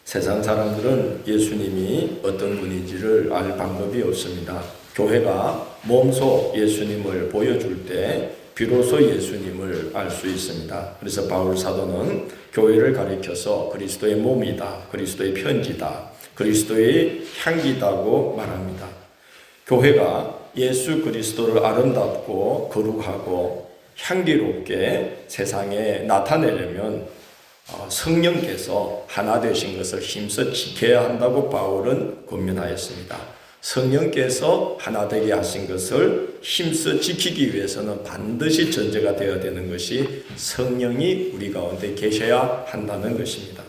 세상 사람들은 예수님이 어떤 분인지를 알 방법이 없습니다. 교회가 몸소 예수님을 보여줄 때 비로소 예수님을 알 수 있습니다. 그래서 바울 사도는 교회를 가리켜서 그리스도의 몸이다, 그리스도의 편지다, 그리스도의 향기다고 말합니다. 교회가 예수 그리스도를 아름답고 거룩하고 향기롭게 세상에 나타내려면 성령께서 하나 되신 것을 힘써 지켜야 한다고 바울은 권면하였습니다. 성령께서 하나 되게 하신 것을 힘써 지키기 위해서는 반드시 전제가 되어야 되는 것이 성령이 우리 가운데 계셔야 한다는 것입니다.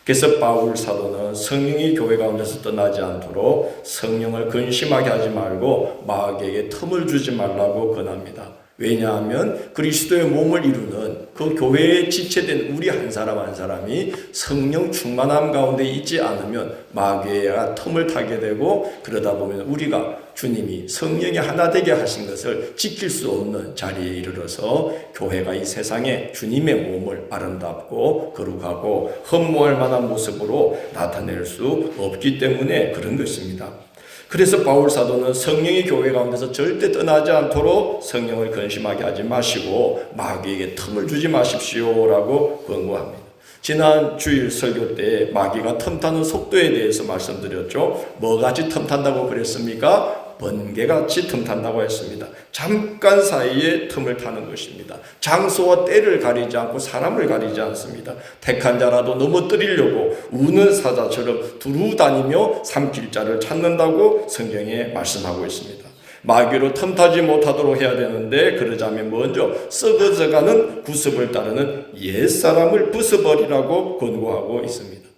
그래서 바울 사도는 성령이 교회 가운데서 떠나지 않도록 성령을 근심하게 하지 말고 마귀에게 틈을 주지 말라고 권합니다. 왜냐하면 그리스도의 몸을 이루는 그 교회에 지체된 우리 한 사람 한 사람이 성령 충만함 가운데 있지 않으면 마귀가 틈을 타게 되고, 그러다 보면 우리가 주님이 성령이 하나 되게 하신 것을 지킬 수 없는 자리에 이르러서 교회가 이 세상에 주님의 몸을 아름답고 거룩하고 흠모할 만한 모습으로 나타낼 수 없기 때문에 그런 것입니다. 그래서 바울 사도는 성령이 교회 가운데서 절대 떠나지 않도록 성령을 근심하게 하지 마시고 마귀에게 틈을 주지 마십시오라고 권고합니다. 지난 주일 설교 때 마귀가 틈타는 속도에 대해서 말씀드렸죠. 뭐같이 틈탄다고 그랬습니까? 번개같이 틈탄다고 했습니다. 잠깐 사이에 틈을 타는 것입니다. 장소와 때를 가리지 않고 사람을 가리지 않습니다. 택한 자라도 넘어뜨리려고 우는 사자처럼 두루 다니며 삼킬 자를 찾는다고 성경에 말씀하고 있습니다. 마귀로 틈타지 못하도록 해야 되는데, 그러자면 먼저 썩어져가는 구습을 따르는 옛사람을 부숴버리라고 권고하고 있습니다.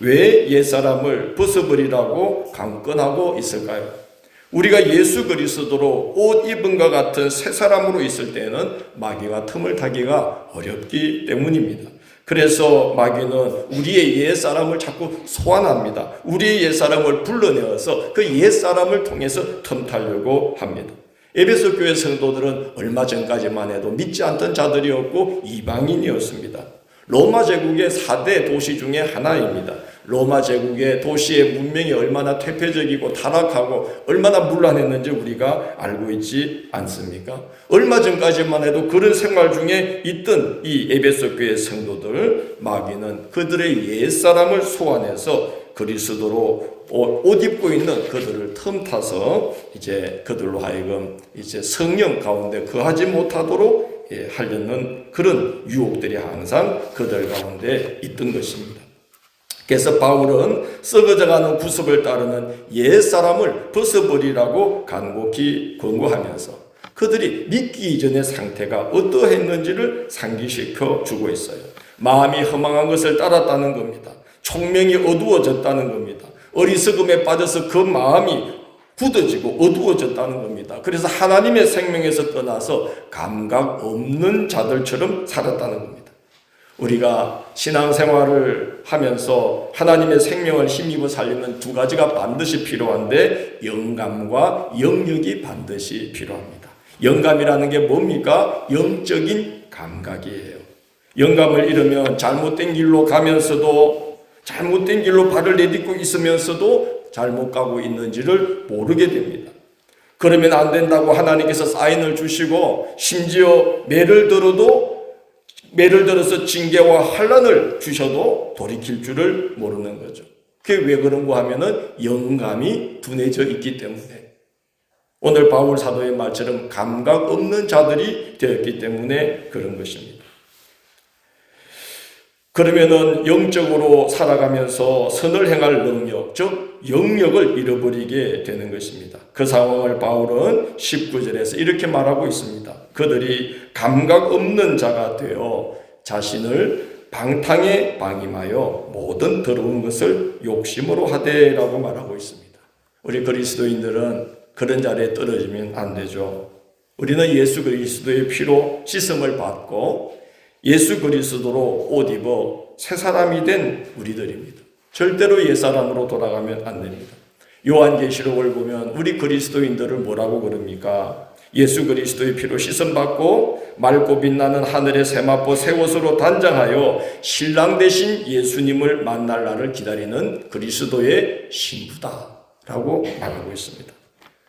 왜 옛사람을 부숴버리라고 강권하고 있을까요? 우리가 예수 그리스도로 옷 입은 것 같은 새 사람으로 있을 때는 마귀가 틈을 타기가 어렵기 때문입니다. 그래서 마귀는 우리의 옛사람을 자꾸 소환합니다. 우리의 옛사람을 불러내어서 그 옛사람을 통해서 틈타려고 합니다. 에베소 교회 성도들은 얼마 전까지만 해도 믿지 않던 자들이었고 이방인이었습니다. 로마 제국의 4대 도시 중에 하나입니다. 로마 제국의 도시의 문명이 얼마나 퇴폐적이고 타락하고 얼마나 문란했는지 우리가 알고 있지 않습니까? 얼마 전까지만 해도 그런 생활 중에 있던 이 에베소 교회 성도들, 마귀는 그들의 옛사람을 소환해서 그리스도로 옷 입고 있는 그들을 틈타서 이제 그들로 하여금 이제 성령 가운데 거하지 못하도록 하려는 그런 유혹들이 항상 그들 가운데 있던 것입니다. 그래서 바울은 썩어져가는 구습을 따르는 옛사람을 벗어버리라고 간곡히 권고하면서 그들이 믿기 이전의 상태가 어떠했는지를 상기시켜 주고 있어요. 마음이 허망한 것을 따랐다는 겁니다. 총명이 어두워졌다는 겁니다. 어리석음에 빠져서 그 마음이 굳어지고 어두워졌다는 겁니다. 그래서 하나님의 생명에서 떠나서 감각 없는 자들처럼 살았다는 겁니다. 우리가 신앙생활을 하면서 하나님의 생명을 힘입어 살리는 두 가지가 반드시 필요한데, 영감과 영역이 반드시 필요합니다. 영감이라는 게 뭡니까? 영적인 감각이에요. 영감을 잃으면 잘못된 길로 가면서도, 잘못된 길로 발을 내딛고 있으면서도 잘못 가고 있는지를 모르게 됩니다. 그러면 안 된다고 하나님께서 사인을 주시고, 심지어 매를 들어서 징계와 환난을 주셔도 돌이킬 줄을 모르는 거죠. 그게 왜 그런가 하면은 영감이 둔해져 있기 때문에, 오늘 바울 사도의 말처럼 감각 없는 자들이 되었기 때문에 그런 것입니다. 그러면은 영적으로 살아가면서 선을 행할 능력, 즉 영역을 잃어버리게 되는 것입니다. 그 상황을 바울은 19절에서 이렇게 말하고 있습니다. 그들이 감각 없는 자가 되어 자신을 방탕에 방임하여 모든 더러운 것을 욕심으로 하되라고 말하고 있습니다. 우리 그리스도인들은 그런 자리에 떨어지면 안 되죠. 우리는 예수 그리스도의 피로 씻음을 받고 예수 그리스도로 옷 입어 새 사람이 된 우리들입니다. 절대로 옛사람으로 돌아가면 안 됩니다. 요한계시록을 보면 우리 그리스도인들을 뭐라고 그럽니까? 예수 그리스도의 피로 씻음받고 맑고 빛나는 하늘의 세마포 새 옷으로 단장하여 신랑 되신 예수님을 만날 날을 기다리는 그리스도의 신부다라고 말하고 있습니다.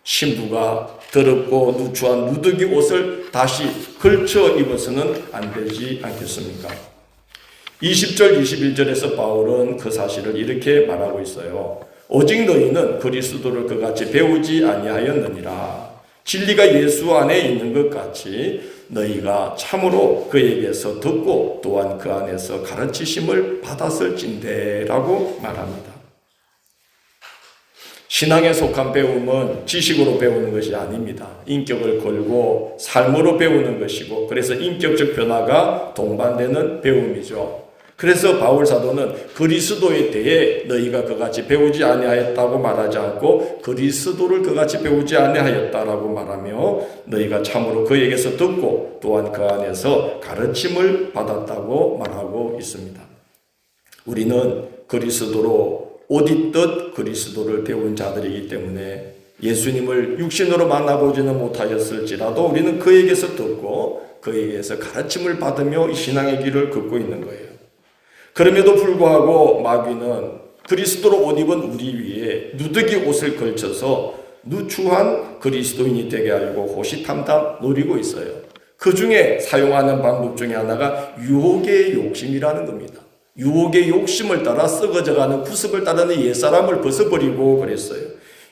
신부가 더럽고 누추한 누더기 옷을 다시 걸쳐 입어서는 안 되지 않겠습니까? 20절 21절에서 바울은 그 사실을 이렇게 말하고 있어요. 오직 너희는 그리스도를 그같이 배우지 아니하였느니라. 진리가 예수 안에 있는 것 같이 너희가 참으로 그에게서 듣고 또한 그 안에서 가르치심을 받았을진대라고 말합니다. 신앙에 속한 배움은 지식으로 배우는 것이 아닙니다. 인격을 걸고 삶으로 배우는 것이고, 그래서 인격적 변화가 동반되는 배움이죠. 그래서 바울 사도는 그리스도에 대해 너희가 그같이 배우지 아니하였다고 말하지 않고 그리스도를 그같이 배우지 아니하였다라고 말하며 너희가 참으로 그에게서 듣고 또한 그 안에서 가르침을 받았다고 말하고 있습니다. 우리는 그리스도로 옷 입듯 그리스도를 배운 자들이기 때문에 예수님을 육신으로 만나보지는 못하였을지라도 우리는 그에게서 듣고 그에게서 가르침을 받으며 이 신앙의 길을 걷고 있는 거예요. 그럼에도 불구하고 마귀는 그리스도로 옷 입은 우리 위에 누더기 옷을 걸쳐서 누추한 그리스도인이 되게 하려고 호시탐탐 노리고 있어요. 그 중에 사용하는 방법 중에 하나가 유혹의 욕심이라는 겁니다. 유혹의 욕심을 따라 썩어져가는 구습을 따르는 옛사람을 벗어버리고 그랬어요.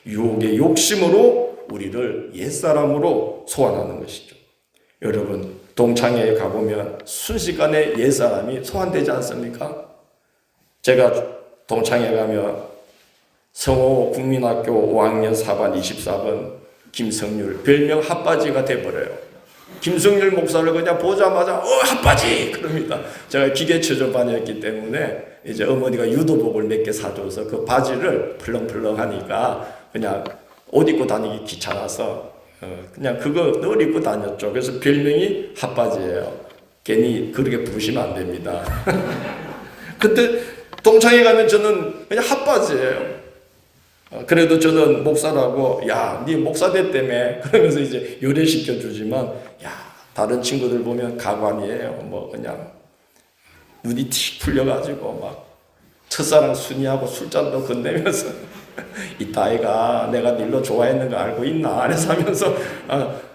유혹의 욕심으로 우리를 옛사람으로 소환하는 것이죠. 여러분, 동창회에 가보면 순식간에 옛사람이 소환되지 않습니까? 제가 동창회 가면 성호 국민학교 5학년 4반 24번 김성률, 별명 핫바지가 돼버려요. 김성률 목사를 그냥 보자마자 핫바지! 그럽니다. 제가 기계체조반이었기 때문에 이제 어머니가 유도복을 몇 개 사줘서 그 바지를 풀렁풀렁 하니까 그냥 옷 입고 다니기 귀찮아서 그냥 그거 늘 입고 다녔죠. 그래서 별명이 핫바지예요. 괜히 그렇게 부르시면 안 됩니다. 근데 동창회 가면 저는 그냥 핫바지예요. 그래도 저는 목사라고 야, 네 목사 됐다며 그러면서 이제 요래시켜 주지만 야, 다른 친구들 보면 가관이에요. 뭐 그냥 눈이 틱 풀려가지고 막 첫사랑 순이하고 술잔도 건네면서 이 따위가 내가 닐로 좋아했는 거 알고 있나? 안에서 하면서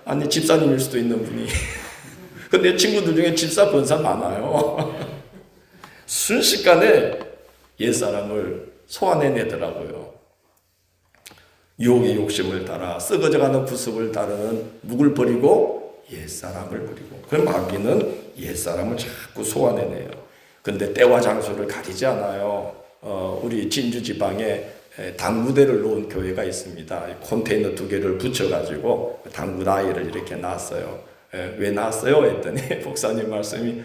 아니 집사님일 수도 있는 분이 근데 친구들 중에 집사 번사 많아요. 순식간에 옛사람을 소환해내더라고요. 유혹의 욕심을 따라 썩어져가는 구습을 따르는 묵을 버리고 옛사람을 버리고 그 마귀는 옛사람을 자꾸 소환해내요. 근데 때와 장소를 가리지 않아요. 우리 진주 지방에 당구대를 놓은 교회가 있습니다. 컨테이너 2개를 붙여가지고 당구 나이를 이렇게 놨어요. 왜 놨어요? 했더니 목사님 말씀이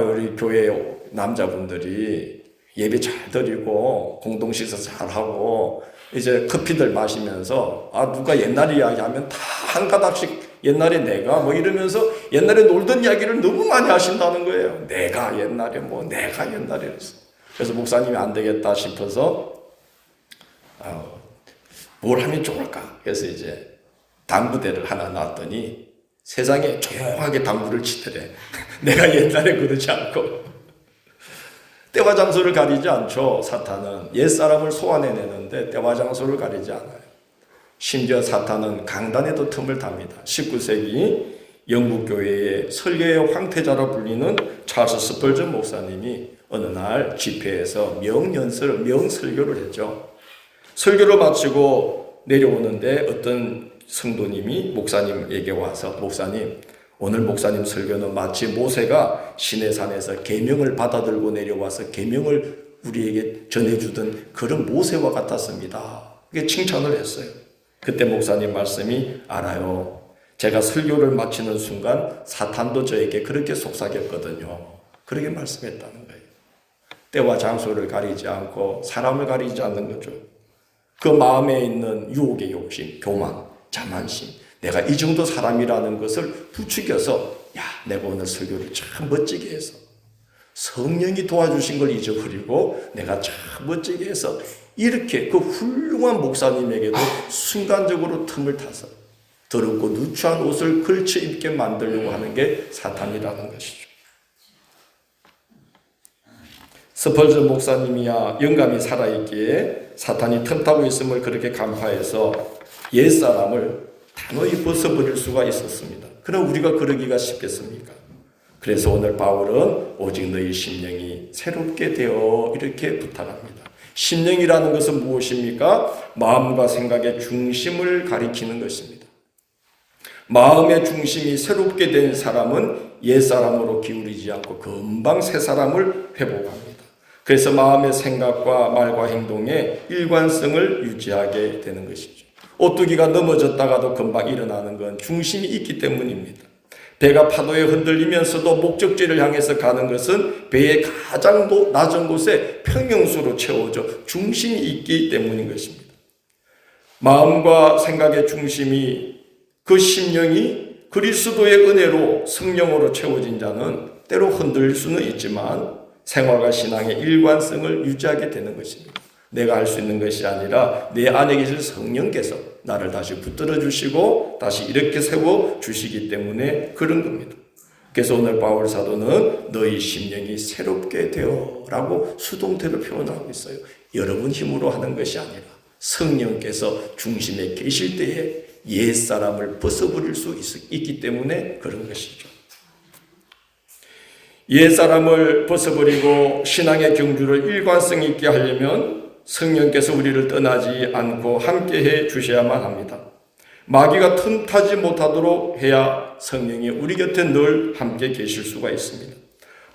우리 교회 남자분들이 예배 잘 드리고 공동식사 잘 하고 이제 커피들 마시면서 누가 옛날 이야기 하면 다 한 가닥씩 옛날에 내가 뭐 이러면서 옛날에 놀던 이야기를 너무 많이 하신다는 거예요. 내가 옛날에 내가 옛날에 그래서 목사님이 안 되겠다 싶어서 뭘 하면 좋을까? 그래서 이제 당구대를 하나 놨더니 세상에 조용하게 당구를 치더래. 내가 옛날에 그러지 않고. 때와 장소를 가리지 않죠. 사탄은 옛사람을 소환해내는데 때와 장소를 가리지 않아요. 심지어 사탄은 강단에도 틈을 답니다. 19세기 영국 교회의 설교의 황태자로 불리는 찰스 스펄전 목사님이 어느 날 집회에서 명설교를 했죠. 설교를 마치고 내려오는데 어떤 성도님이 목사님에게 와서 목사님, 오늘 목사님 설교는 마치 모세가 시내산에서 계명을 받아들고 내려와서 계명을 우리에게 전해주던 그런 모세와 같았습니다. 그게 칭찬을 했어요. 그때 목사님 말씀이 알아요. 제가 설교를 마치는 순간 사탄도 저에게 그렇게 속삭였거든요. 그렇게 말씀했다는 거예요. 때와 장소를 가리지 않고 사람을 가리지 않는 거죠. 그 마음에 있는 유혹의 욕심, 교만, 자만심, 내가 이 정도 사람이라는 것을 부추겨서 내가 오늘 설교를 참 멋지게 해서 성령이 도와주신 걸 잊어버리고 내가 참 멋지게 해서 이렇게 그 훌륭한 목사님에게도 순간적으로 틈을 타서 더럽고 누추한 옷을 걸쳐 입게 만들려고 하는 게 사탄이라는 것이죠. 스펄전 목사님이야 영감이 살아있기에 사탄이 틈타고 있음을 그렇게 간파해서 옛사람을 단호히 벗어버릴 수가 있었습니다. 그럼 우리가 그러기가 쉽겠습니까? 그래서 오늘 바울은 오직 너희 심령이 새롭게 되어 이렇게 부탁합니다. 심령이라는 것은 무엇입니까? 마음과 생각의 중심을 가리키는 것입니다. 마음의 중심이 새롭게 된 사람은 옛사람으로 기울이지 않고 금방 새 사람을 회복합니다. 그래서 마음의 생각과 말과 행동의 일관성을 유지하게 되는 것이죠. 오뚜기가 넘어졌다가도 금방 일어나는 건 중심이 있기 때문입니다. 배가 파도에 흔들리면서도 목적지를 향해서 가는 것은 배의 가장 낮은 곳에 평형수로 채워져 중심이 있기 때문인 것입니다. 마음과 생각의 중심이 그 심령이 그리스도의 은혜로 성령으로 채워진 자는 때로 흔들릴 수는 있지만 생활과 신앙의 일관성을 유지하게 되는 것입니다. 내가 할 수 있는 것이 아니라 내 안에 계신 성령께서 나를 다시 붙들어 주시고 다시 이렇게 세워 주시기 때문에 그런 겁니다. 그래서 오늘 바울 사도는 너희 심령이 새롭게 되어 라고 수동태로 표현하고 있어요. 여러분 힘으로 하는 것이 아니라 성령께서 중심에 계실 때에 옛사람을 벗어버릴 수 있기 때문에 그런 것이죠. 옛사람을 벗어버리고 신앙의 경주를 일관성 있게 하려면 성령께서 우리를 떠나지 않고 함께해 주셔야만 합니다. 마귀가 틈타지 못하도록 해야 성령이 우리 곁에 늘 함께 계실 수가 있습니다.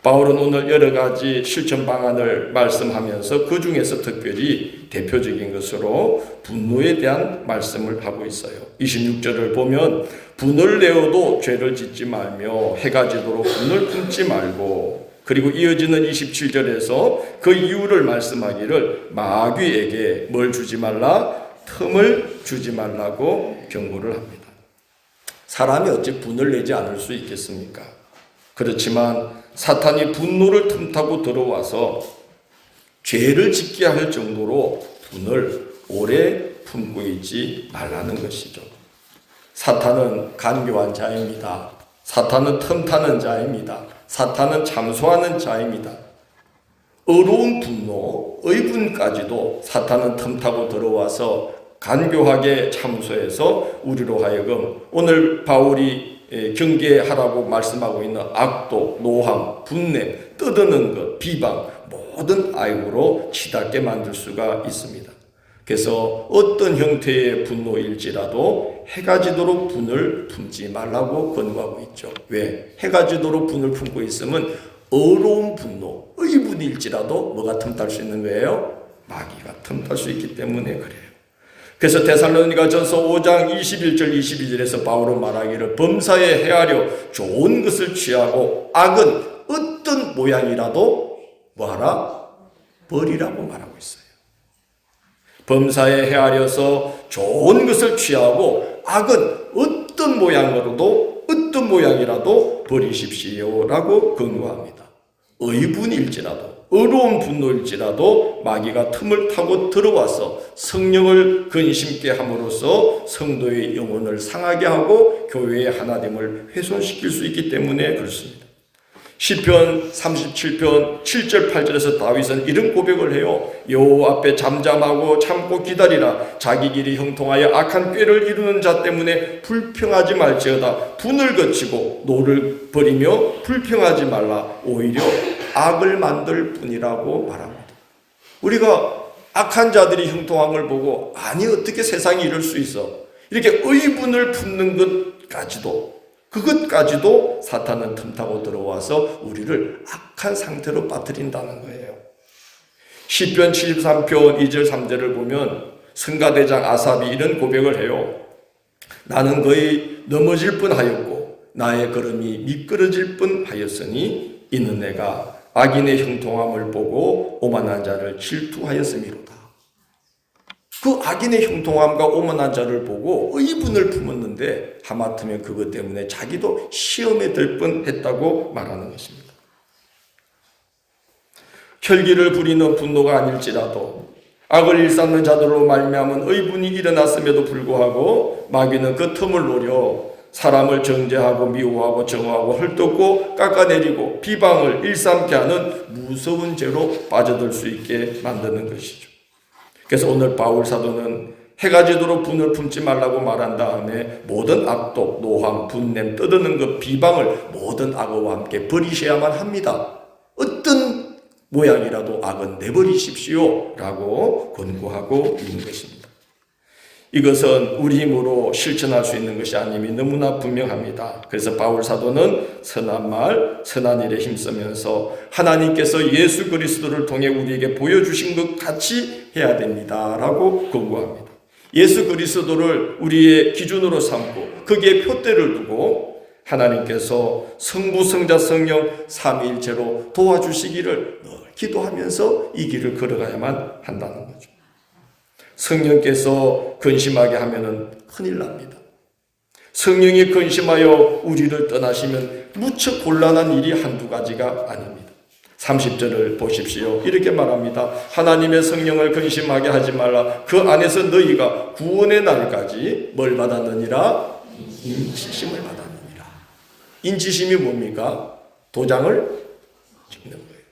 바울은 오늘 여러 가지 실천 방안을 말씀하면서 그 중에서 특별히 대표적인 것으로 분노에 대한 말씀을 하고 있어요. 26절을 보면 분을 내어도 죄를 짓지 말며 해가 지도록 분을 품지 말고, 그리고 이어지는 27절에서 그 이유를 말씀하기를 마귀에게 뭘 주지 말라? 틈을 주지 말라고 경고를 합니다. 사람이 어찌 분을 내지 않을 수 있겠습니까? 그렇지만 사탄이 분노를 틈타고 들어와서 죄를 짓게 할 정도로 분을 오래 품고 있지 말라는 것이죠. 사탄은 간교한 자입니다. 사탄은 틈타는 자입니다. 사탄은 참소하는 자입니다. 어려운 분노, 의분까지도 사탄은 틈타고 들어와서 간교하게 참소해서 우리로 하여금 오늘 바울이 경계하라고 말씀하고 있는 악도, 노함, 분냄, 떠드는 것, 비방, 모든 악으로 치닫게 만들 수가 있습니다. 그래서 어떤 형태의 분노일지라도 해가 지도록 분을 품지 말라고 권고하고 있죠. 왜? 해가 지도록 분을 품고 있으면 어려운 분노, 의분일지라도 뭐가 틈탈 수 있는 거예요? 마귀가 틈탈 수 있기 때문에 그래요. 그래서 데살로니가전서 5장 21절 22절에서 바울은 말하기를 범사에 헤아려 좋은 것을 취하고 악은 어떤 모양이라도 뭐하라? 버리라고 말하고 있어요. 범사에 헤아려서 좋은 것을 취하고 악은 어떤 모양으로도 어떤 모양이라도 버리십시오 라고 권고합니다. 의분일지라도 어려운 분노일지라도 마귀가 틈을 타고 들어와서 성령을 근심케 함으로써 성도의 영혼을 상하게 하고 교회의 하나됨을 훼손시킬 수 있기 때문에 그렇습니다. 시편 37편 7절 8절에서 다윗은 이런 고백을 해요. 여호와 앞에 잠잠하고 참고 기다리라. 자기 길이 형통하여 악한 꾀를 이루는 자 때문에 불평하지 말지어다. 분을 거치고 노를 버리며 불평하지 말라. 오히려 악을 만들 뿐이라고 말합니다. 우리가 악한 자들이 형통함을 보고 아니 어떻게 세상이 이럴 수 있어? 이렇게 의분을 품는 그것까지도 사탄은 틈타고 들어와서 우리를 악한 상태로 빠뜨린다는 거예요. 시편 73편 2절 3절을 보면 성가대장 아삽이 이런 고백을 해요. 나는 거의 넘어질 뻔하였고 나의 걸음이 미끄러질 뻔하였으니 이는 내가 악인의 형통함을 보고 오만한 자를 질투하였음이로다. 그 악인의 형통함과 오만한 자를 보고 의분을 품었는데 하마터면 그것 때문에 자기도 시험에 들 뻔했다고 말하는 것입니다. 혈기를 부리는 분노가 아닐지라도 악을 일삼는 자들로 말미암은 의분이 일어났음에도 불구하고 마귀는 그 틈을 노려 사람을 정죄하고 미워하고 정하고 헐뜯고 깎아내리고 비방을 일삼게 하는 무서운 죄로 빠져들 수 있게 만드는 것이죠. 그래서 오늘 바울 사도는 해가 지도록 분을 품지 말라고 말한 다음에 모든 악독, 노함, 분냄, 떠드는 것, 비방을 모든 악어와 함께 버리셔야만 합니다. 어떤 모양이라도 악은 내버리십시오 라고 권고하고 있는 것입니다. 이것은 우리 힘으로 실천할 수 있는 것이 아님이 너무나 분명합니다. 그래서 바울 사도는 선한 말, 선한 일에 힘쓰면서 하나님께서 예수 그리스도를 통해 우리에게 보여주신 것 같이 해야 됩니다 라고 권고합니다. 예수 그리스도를 우리의 기준으로 삼고 거기에 표대를 두고 하나님께서 성부, 성자, 성령 삼위일체로 도와주시기를 늘 기도하면서 이 길을 걸어가야만 한다는 거죠. 성령께서 근심하게 하면은 큰일 납니다. 성령이 근심하여 우리를 떠나시면 무척 곤란한 일이 한두 가지가 아닙니다. 30절을 보십시오. 이렇게 말합니다. 하나님의 성령을 근심하게 하지 말라. 그 안에서 너희가 구원의 날까지 뭘 받았느니라? 인치심을 받았느니라. 인치심이 뭡니까? 도장을 찍는 거예요.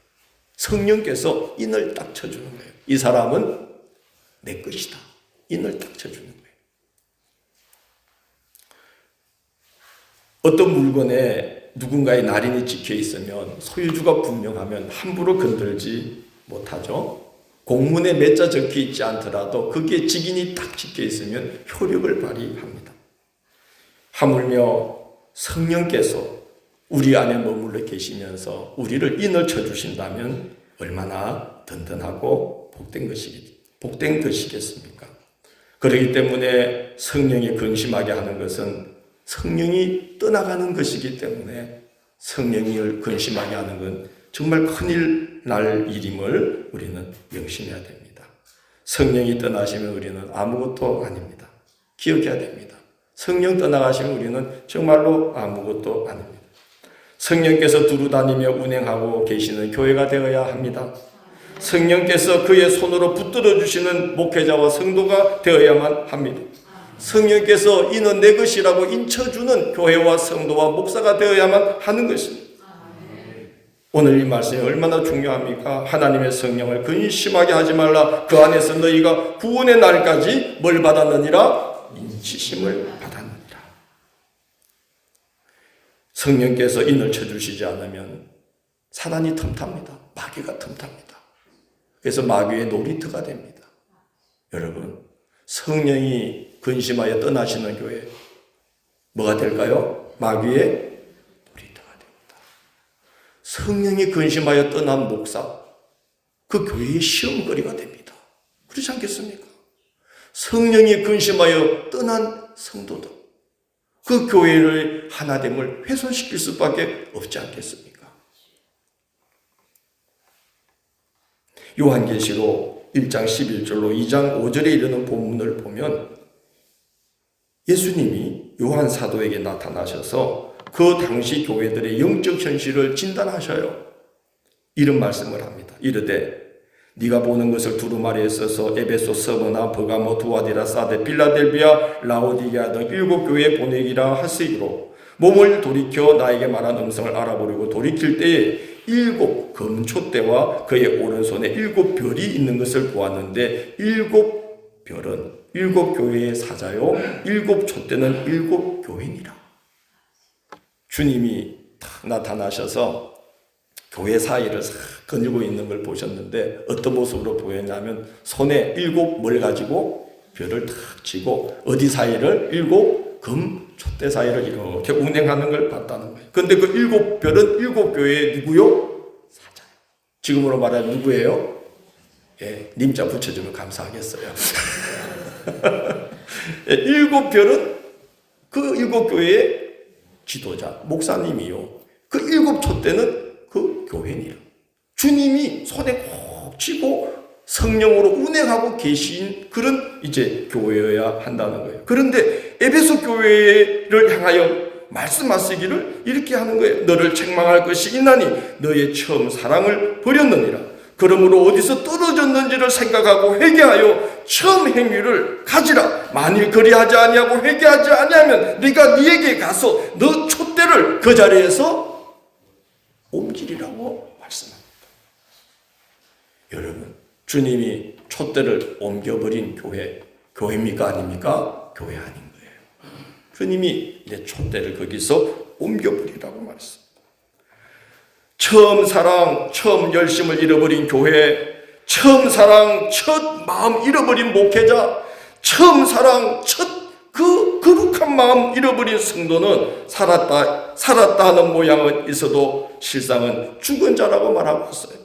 성령께서 인을 딱 쳐주는 거예요. 이 사람은 내 것이다. 인을 딱 쳐주는 거예요. 어떤 물건에 누군가의 날인이 찍혀 있으면 소유주가 분명하면 함부로 건들지 못하죠. 공문에 몇 자 적혀 있지 않더라도 거기에 직인이 딱 찍혀 있으면 효력을 발휘합니다. 하물며 성령께서 우리 안에 머물러 계시면서 우리를 인을 쳐주신다면 얼마나 든든하고 복된 것이겠습니까? 그렇기 때문에 성령이 근심하게 하는 것은 성령이 떠나가는 것이기 때문에 성령을 근심하게 하는 건 정말 큰일 날 일임을 우리는 명심해야 됩니다. 성령이 떠나시면 우리는 아무것도 아닙니다. 기억해야 됩니다. 성령 떠나가시면 우리는 정말로 아무것도 아닙니다. 성령께서 두루다니며 운행하고 계시는 교회가 되어야 합니다. 성령께서 그의 손으로 붙들어 주시는 목회자와 성도가 되어야만 합니다. 성령께서 이는 내 것이라고 인쳐주는 교회와 성도와 목사가 되어야만 하는 것입니다. 오늘 이 말씀이 얼마나 중요합니까? 하나님의 성령을 근심하게 하지 말라. 그 안에서 너희가 구원의 날까지 뭘 받았느니라? 인치심을 받았느니라. 성령께서 인을 쳐주시지 않으면 사단이 틈탑니다. 마귀가 틈탑니다. 그래서 마귀의 놀이터가 됩니다. 여러분, 성령이 근심하여 떠나시는 교회 뭐가 될까요? 마귀의 놀이터가 됩니다. 성령이 근심하여 떠난 목사, 그 교회의 시험거리가 됩니다. 그렇지 않겠습니까? 성령이 근심하여 떠난 성도들, 그 교회를 하나됨을 훼손시킬 수밖에 없지 않겠습니까? 요한계시록 1장 11절로 2장 5절에 이르는 본문을 보면 예수님이 요한 사도에게 나타나셔서 그 당시 교회들의 영적 현실을 진단하셔요. 이런 말씀을 합니다. 이르되 네가 보는 것을 두루마리에 써서 에베소, 서머나, 버가모, 두아디라, 사데, 빌라델비아, 라오디게아 등 7 교회에 보내기라 하시기로 몸을 돌이켜 나에게 말한 음성을 알아보려고 돌이킬 때에 7 금초대와 그의 오른손에 7 별이 있는 것을 보았는데 7 별은 7 교회의 사자요 7 촛대는 7 교회니라. 주님이 딱 나타나셔서 교회 사이를 싹 거닐고 있는 걸 보셨는데 어떤 모습으로 보였냐면 손에 7 뭘 가지고 별을 탁 쥐고 어디 사이를 7 금 촛대 사이를 이렇게 운행하는 걸 봤다는 거예요. 그런데 그 7 별은 7 교회의 누구요? 사자요. 지금으로 말하면 누구예요? 예, 님자 붙여주면 감사하겠어요. 7 별은 그 7 교회의 지도자, 목사님이요. 그 7 촛대는 그 교회니라. 주님이 손에 콕 쥐고 성령으로 운행하고 계신 그런 이제 교회여야 한다는 거예요. 그런데 에베소 교회를 향하여 말씀하시기를 이렇게 하는 거예요. 너를 책망할 것이 있나니 너의 처음 사랑을 버렸느니라. 그러므로 어디서 떨어졌는지를 생각하고 회개하여 처음 행위를 가지라. 만일 그리하지 아니하고 회개하지 아니하면 네가 네에게 가서 너 촛대를 그 자리에서 옮기리라고 말씀합니다. 여러분, 주님이 촛대를 옮겨버린 교회입니까 아닙니까? 교회 아닌 거예요. 주님이 이제 촛대를 거기서 옮겨버리라고 말했습니다. 처음 사랑, 처음 열심을 잃어버린 교회, 처음 사랑, 첫 마음 잃어버린 목회자, 처음 사랑, 첫 그 거룩한 마음 잃어버린 성도는 살았다 하는 모양은 있어도 실상은 죽은 자라고 말하고 있어요.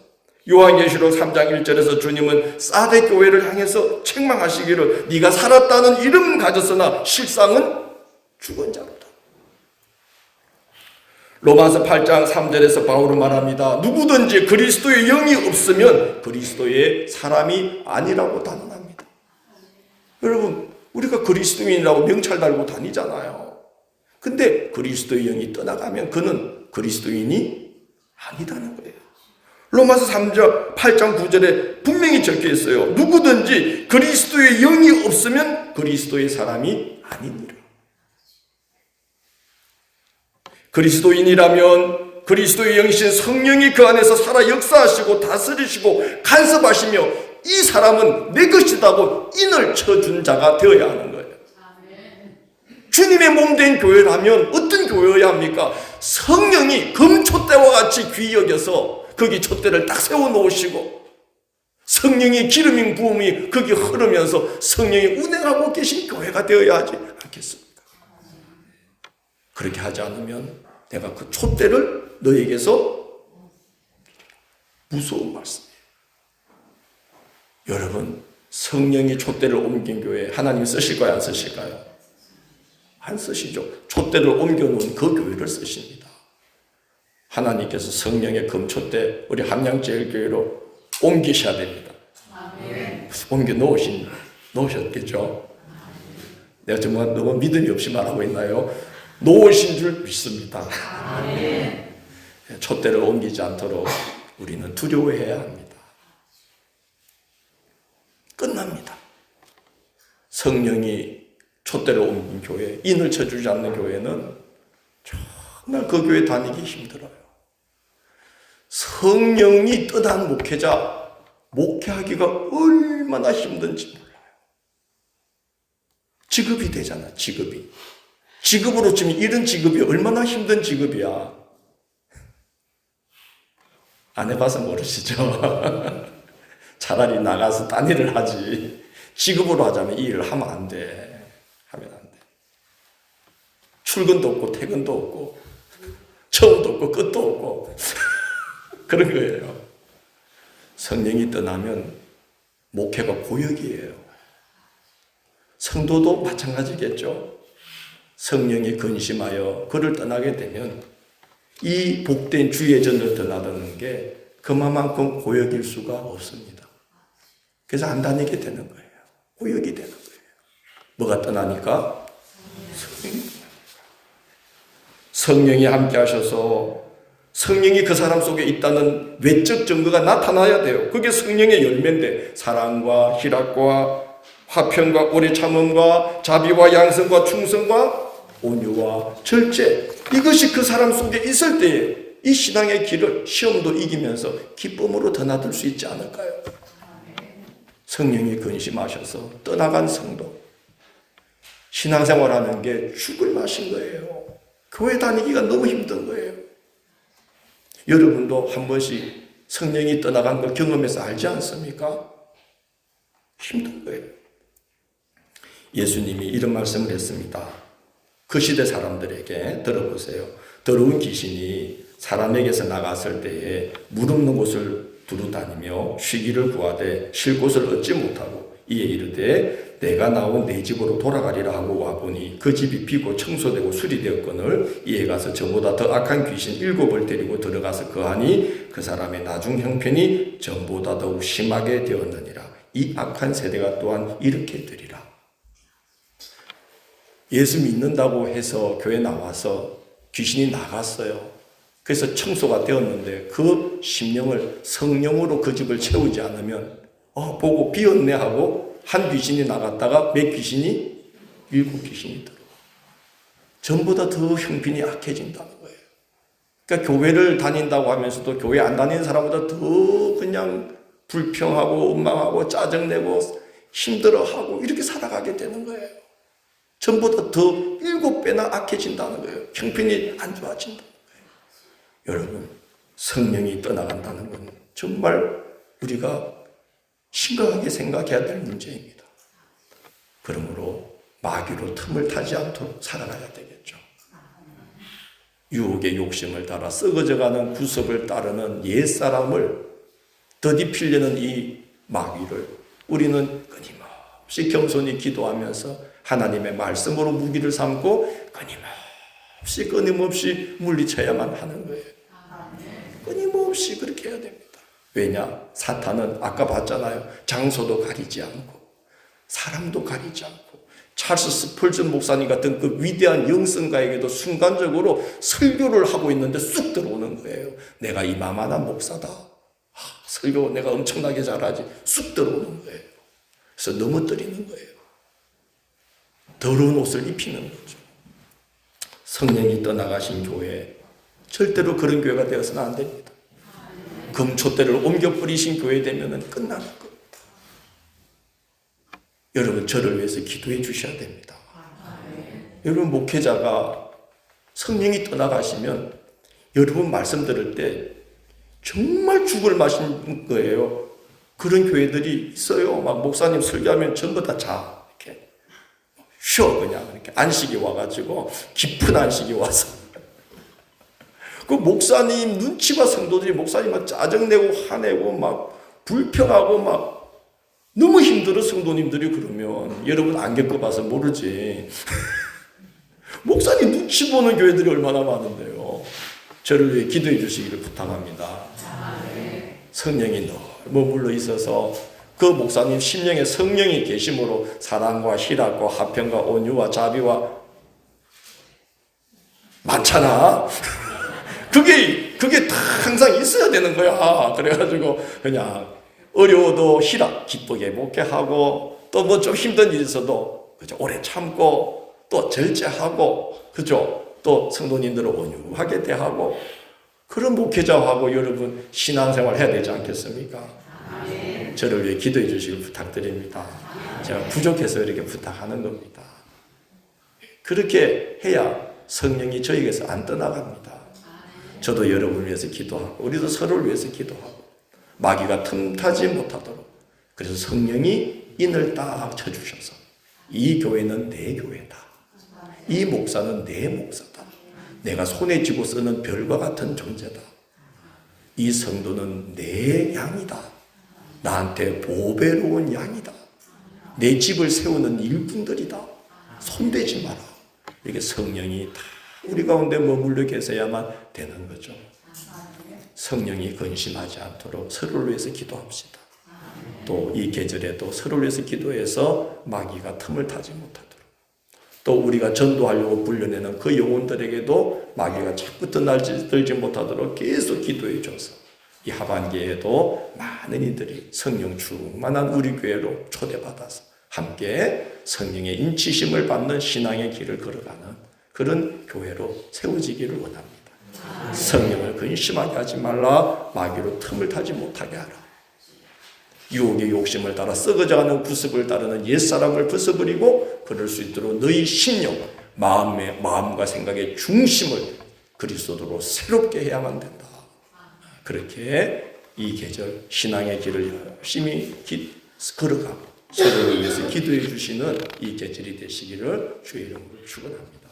요한계시록 3장 1절에서 주님은 사대 교회를 향해서 책망하시기를 네가 살았다는 이름은 가졌으나 실상은 죽은 자로다. 로마서 8장 3절에서 바울은 말합니다. 누구든지 그리스도의 영이 없으면 그리스도의 사람이 아니라고 단언합니다. 여러분, 우리가 그리스도인이라고 명찰 달고 다니잖아요. 근데 그리스도의 영이 떠나가면 그는 그리스도인이 아니다는 거예요. 로마서 8장 9절에 분명히 적혀 있어요. 누구든지 그리스도의 영이 없으면 그리스도의 사람이 아니니라. 그리스도인이라면 그리스도의 영이신 성령이 그 안에서 살아 역사하시고 다스리시고 간섭하시며 이 사람은 내 것이다고 인을 쳐준 자가 되어야 하는 거예요. 주님의 몸된 교회라면 어떤 교회여야 합니까? 성령이 금촛대와 같이 귀히 여겨서 거기 촛대를 딱 세워놓으시고 성령의 기름인 부음이 거기 흐르면서 성령이 운행하고 계신 교회가 되어야 하지 않겠습니까? 그렇게 하지 않으면 내가 그 촛대를 너에게서 무서운 말씀이에요. 여러분, 성령이 촛대를 옮긴 교회 하나님 쓰실까요? 안 쓰실까요? 안 쓰시죠. 촛대를 옮겨놓은 그 교회를 쓰십니다. 하나님께서 성령의 금촛대 우리 함양제일교회로 옮기셔야 됩니다. 옮겨 놓으셨겠죠? 내가 정말 너무 믿음이 없이 말하고 있나요? 놓으신 줄 믿습니다. 촛대를 옮기지 않도록 우리는 두려워해야 합니다. 끝납니다. 성령이 촛대를 옮긴 교회, 인을 쳐주지 않는 교회는 정말 그 교회 다니기 힘들어요. 성령이 떠난 목회자, 목회하기가 얼마나 힘든지 몰라요. 직업이 되잖아, 직업이. 직업으로 치면 이런 직업이 얼마나 힘든 직업이야. 안 해봐서 모르시죠? 차라리 나가서 딴 일을 하지. 직업으로 하자면 이 일을 하면 안 돼. 하면 안 돼. 출근도 없고 퇴근도 없고 처음도 없고 끝도 없고 그런 거예요. 성령이 떠나면 목회가 고역이에요. 성도도 마찬가지겠죠. 성령이 근심하여 그를 떠나게 되면 이 복된 주의 전을 떠나는 게 그만큼 고역일 수가 없습니다. 그래서 안 다니게 되는 거예요. 고역이 되는 거예요. 뭐가 떠나니까? 성령이 함께 하셔서 성령이 그 사람 속에 있다는 외적 증거가 나타나야 돼요. 그게 성령의 열매인데 사랑과 희락과 화평과 오래 참음과 자비와 양성과 충성과 온유와 절제, 이것이 그 사람 속에 있을 때에 이 신앙의 길을 시험도 이기면서 기쁨으로 드나들 수 있지 않을까요? 성령이 근심하셔서 떠나간 성도, 신앙생활하는 게 죽을 맛인 거예요. 교회 다니기가 너무 힘든 거예요. 여러분도 한 번씩 성령이 떠나간 걸 경험해서 알지 않습니까? 힘든 거예요. 예수님이 이런 말씀을 했습니다. 그 시대 사람들에게 들어보세요. 더러운 귀신이 사람에게서 나갔을 때에 물 없는 곳을 두루다니며 쉬기를 구하되 쉴 곳을 얻지 못하고 이에 이르되 내가 나온 내 집으로 돌아가리라 하고 와보니 그 집이 비고 청소되고 수리되었거늘 이에 가서 저보다 더 악한 귀신 7을 데리고 들어가서 거하니 그 사람의 나중 형편이 전보다 더욱 심하게 되었느니라. 이 악한 세대가 또한 이렇게 되리라. 예수 믿는다고 해서 교회 나와서 귀신이 나갔어요. 그래서 청소가 되었는데 그 심령을 성령으로 그 집을 채우지 않으면 보고 비었네 하고 한 귀신이 나갔다가 몇 귀신이? 7귀신이 들어. 전보다 더 형편이 악해진다는 거예요. 그러니까 교회를 다닌다고 하면서도 교회 안 다니는 사람보다 더 그냥 불평하고 원망하고 짜증내고 힘들어하고 이렇게 살아가게 되는 거예요. 전보다 더 7배나 악해진다는 거예요. 형편이 안 좋아진다는 거예요. 여러분, 성령이 떠나간다는 건 정말 우리가 심각하게 생각해야 될 문제입니다. 그러므로 마귀로 틈을 타지 않도록 살아가야 되겠죠. 유혹의 욕심을 따라 썩어져가는 구습을 따르는 옛사람을 더디피려는 이 마귀를 우리는 끊임없이 겸손히 기도하면서 하나님의 말씀으로 무기를 삼고 끊임없이 물리쳐야만 하는 거예요. 끊임없이 그렇게 해야 됩니다. 왜냐? 사탄은 아까 봤잖아요. 장소도 가리지 않고 사람도 가리지 않고 찰스 스펄전 목사님 같은 그 위대한 영성가에게도 순간적으로 설교를 하고 있는데 쑥 들어오는 거예요. 내가 이만한 목사다. 설교 내가 엄청나게 잘하지. 쑥 들어오는 거예요. 그래서 넘어뜨리는 거예요. 더러운 옷을 입히는 거죠. 성령이 떠나가신 교회, 절대로 그런 교회가 되어서는 안 됩니다. 금초대를 옮겨 뿌리신 교회 되면 끝나는 겁니다. 여러분, 저를 위해서 기도해 주셔야 됩니다. 여러분, 목회자가 성령이 떠나가시면 여러분 말씀 들을 때 정말 죽을 맛인 거예요. 그런 교회들이 있어요. 막 목사님 설교하면 전부 다 자. 이렇게 쉬어, 그냥. 이렇게 안식이 와가지고, 깊은 안식이 와서. 그 목사님 눈치 봐 성도들이 목사님 막 짜증내고 화내고 막 불평하고 막 너무 힘들어 성도님들이. 그러면 여러분 안 겪어봐서 모르지. 목사님 눈치 보는 교회들이 얼마나 많은데요. 저를 위해 기도해 주시기를 부탁합니다. 성령이 늘 머물러 있어서 그 목사님 심령에 성령이 계심으로 사랑과 희락과 화평과 온유와 자비와 많잖아. 그게 다 항상 있어야 되는 거야. 그래가지고 그냥 어려워도 희락, 기쁘게 목회하고 또 뭐 좀 힘든 일이 있어도 그죠? 오래 참고 또 절제하고 그죠? 또 성도님들을 온유하게 대하고 그런 목회자하고 여러분 신앙생활 해야 되지 않겠습니까? 저를 위해 기도해 주시길 부탁드립니다. 제가 부족해서 이렇게 부탁하는 겁니다. 그렇게 해야 성령이 저에게서 안 떠나갑니다. 저도 여러분을 위해서 기도하고 우리도 서로를 위해서 기도하고 마귀가 틈타지 못하도록 그래서 성령이 인을 딱 쳐주셔서 이 교회는 내 교회다. 이 목사는 내 목사다. 내가 손에 쥐고 쓰는 별과 같은 존재다. 이 성도는 내 양이다. 나한테 보배로운 양이다. 내 집을 세우는 일꾼들이다. 손대지 마라. 이렇게 성령이 다 우리 가운데 머물러 계셔야만 되는 거죠. 성령이 근심하지 않도록 서로를 위해서 기도합시다. 또 이 계절에도 서로를 위해서 기도해서 마귀가 틈을 타지 못하도록 또 우리가 전도하려고 불려내는 그 영혼들에게도 마귀가 자꾸부터 날들지 못하도록 계속 기도해 줘서 이 하반기에도 많은 이들이 성령 충만한 우리 교회로 초대받아서 함께 성령의 인치심을 받는 신앙의 길을 걸어가는 그런 교회로 세워지기를 원합니다. 성령을 근심하게 하지 말라. 마귀로 틈을 타지 못하게 하라. 유혹의 욕심을 따라 썩어져가는 구습을 따르는 옛사람을 벗어버리고 그럴 수 있도록 너희 심령, 마음과 생각의 중심을 그리스도로 새롭게 해야만 된다. 그렇게 이 계절 신앙의 길을 열심히 걸어가고 서로를 위해서 기도해 주시는 이 계절이 되시기를 주의 이름으로 축원합니다.